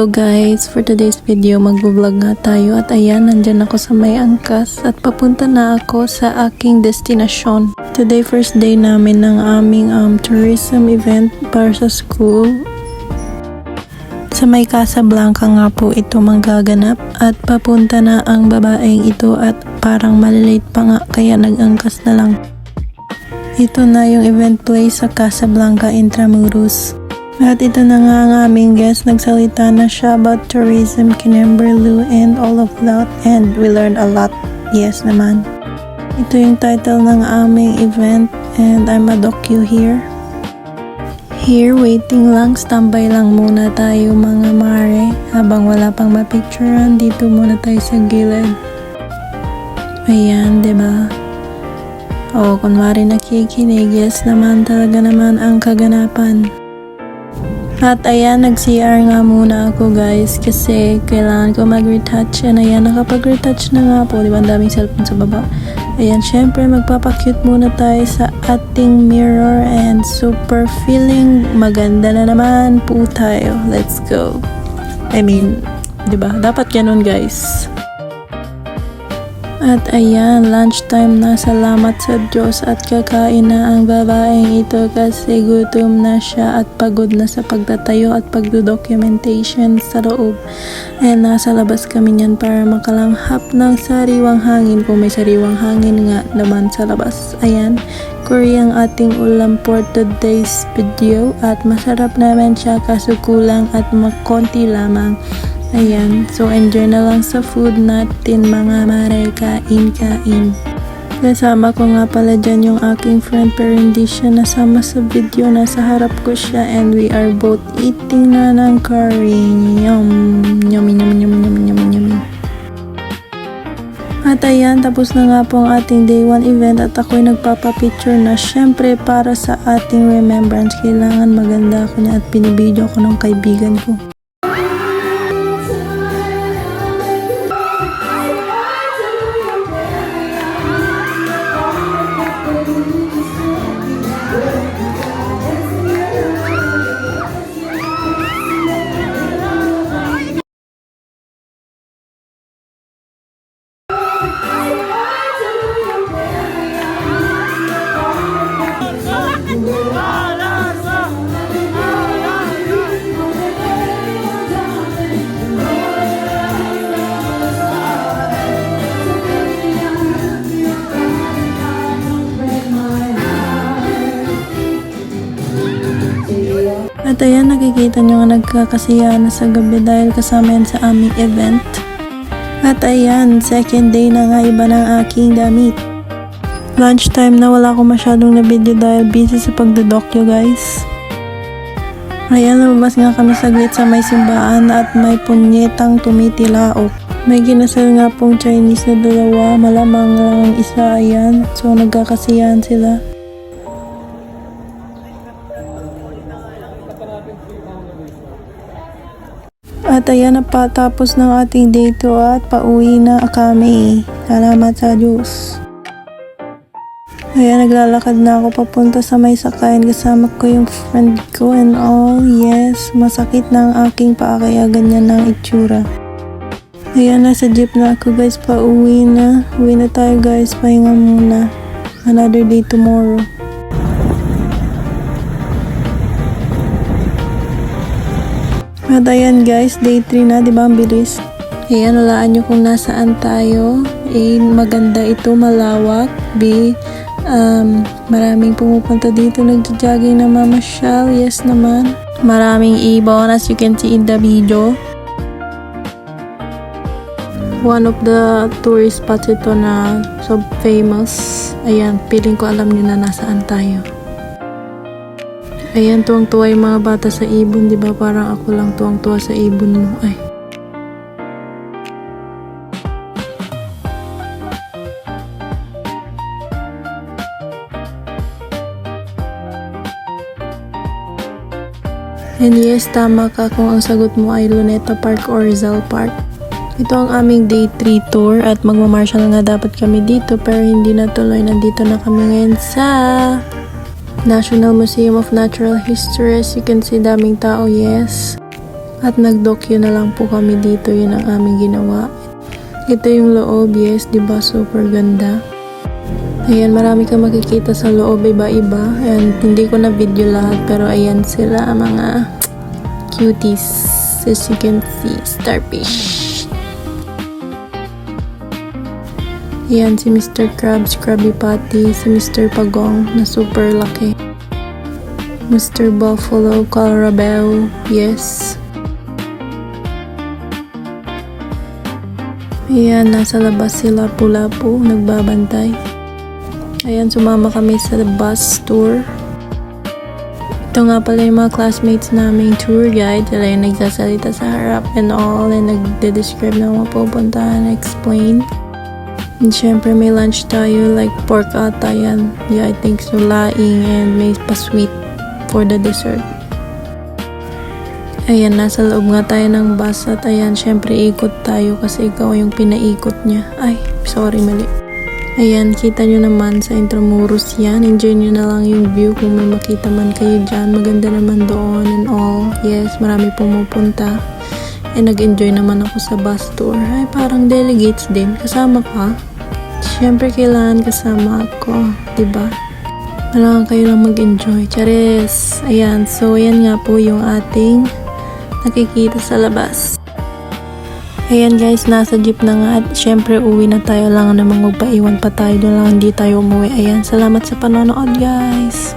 Hello guys, for today's video magbo-vlog nga tayo at ayan, nandyan ako sa may angkas at papunta na ako sa aking destinasyon. Today first day namin ng aming tourism event para sa school. Sa may Casablanca nga po ito magaganap at papunta na ang babaeng ito at parang malilate pa nga kaya nag-angkas na lang. Ito na yung event place sa Casablanca, Intramuros. At ito na nga ang aming guest, nagsalita na siya about tourism, Kinemberloo and all of that, and we learned a lot. Yes naman. Ito yung title ng aming event and I'm a docu here. Here, waiting lang, standby lang muna tayo mga mare. Habang wala pang mapicturean, dito muna tayo sa gilid. Ayan, diba? O, kunwari nakikinig, yes naman, talaga naman ang kaganapan. At ayan, nag-CR nga muna ako guys kasi kailangan ko mag-retouch. And ayan, nakapag-retouch na nga po. Diba, ang daming cellphone sa baba. Ayan, syempre magpapakute muna tayo sa ating mirror and super feeling maganda na naman po tayo. Let's go. I mean, diba, dapat ganun guys. At ayan, lunchtime na, salamat sa Diyos at kakain na ang babaeng ito kasi gutom na siya at pagod na sa pagtatayo at pagdodocumentation sa loob. Ayan, nasa labas kami niyan para makalanghap ng sariwang hangin kung may sariwang hangin nga naman sa labas. Ayan, curry ang ating ulam for today's video at masarap naman siya kaso kulang at makonti lamang. Ayan, so enjoy na lang sa food natin mga mare, kain. Kasama ko nga pala dyan yung aking friend pero hindi siya nasama sa video, nasa harap ko siya and we are both eating na ng curry. Yummy. At ayan, tapos na nga po ang ating day 1 event at ako'y nagpapapicture na syempre para sa ating remembrance. Kailangan maganda ako niya at binibideo ko ng kaibigan ko. At ayan, nakikita nyo nga nagkakasiyahan na sa gabi dahil kasama yan sa aming event. At ayan, second day na nga, iba ng aking damit. Lunchtime na, wala akong masyadong na video dahil busy sa pagdodokyo guys. Ayan, lumabas nga kami saglit sa may simbahan at may punyetang tumitilaok. May ginasal nga pong Chinese na dalawa, malamang lang ang isa, ayan. So nagkakasiyahan sila. At ayan, napatapos ng ating day 2 at pauwi na kami. Salamat sa Diyos. Ayan, naglalakad na ako papunta sa may sakayan. Kasama ko yung friend ko and all. Yes, masakit na ang aking paa kaya ganyan na ang itsura. Ayan, nasa jeep na ako guys, pauwi na. Uwi na tayo guys, pahinga muna. Another day tomorrow. At ayan guys, day 3 na, diba ang bilis? Ayan, walaan nyo kung nasaan tayo. A, maganda ito, malawak. B, maraming pumupunta dito, nagja-jogging na mamasyal. Yes naman. Maraming ibon as you can see in the video. One of the tourist spots ito na so famous. Ayan, feeling ko alam nyo na nasaan tayo. Ayan, tuwang-tuwa yung mga bata sa ibon, diba? Parang ako lang tuwang-tuwa sa ibon mo. Ay. And yes, tama ka kung ang sagot mo ay Luneta Park or Rizal Park. Ito ang aming day 3 tour at magmamarshal nga dapat kami dito pero hindi natuloy. Nandito na kami ngayon sa National Museum of Natural History. As you can see, daming tao, yes. At nag-docu na lang po kami dito, yun ang aming ginawa. Ito yung loob, yes, diba super ganda. Ayan, marami kang makikita sa loob, iba-iba. And hindi ko na video lahat, pero ayan sila, mga cuties. As you can see, starfish. Ayan, si Mr. Krabs, Krabby Patty, si Mr. Pagong, na super laki. Mr. Buffalo, Carabao, yes. Ayan, nasa labas sila Lapu-Lapu, nagbabantay. Ayan, sumama kami sa bus tour. Ito nga pala yung mga classmates naming tour guide. Sila yung nagsasalita sa harap and all, and nagde-describe na mga pupuntahan, explain. And syempre may lunch tayo, like pork ata yan. Yeah, I think so, laing, and may pa-sweet for the dessert. Ayan, nasa loob nga tayo ng bus at ayan, syempre ikot tayo kasi ikaw yung pinaikot niya. Ay, sorry, mali. Ayan, kita nyo naman sa Intramuros yan. Enjoy nyo na lang yung view kung may makita man kayo dyan. Maganda naman doon and all. Yes, marami pumupunta. And nag-enjoy naman ako sa bus tour. Ay, parang delegates din. Kasama ka? Syempre kailangan kasama ako, diba? Kailangan kayo lang mag-enjoy. Charis! Ayan, so ayan nga po yung ating nakikita sa labas. Ayan guys, nasa jeep na nga at syempre uwi na tayo lang namang magpaiwan pa tayo doon lang hindi tayo umuwi. Ayan, salamat sa panonood guys!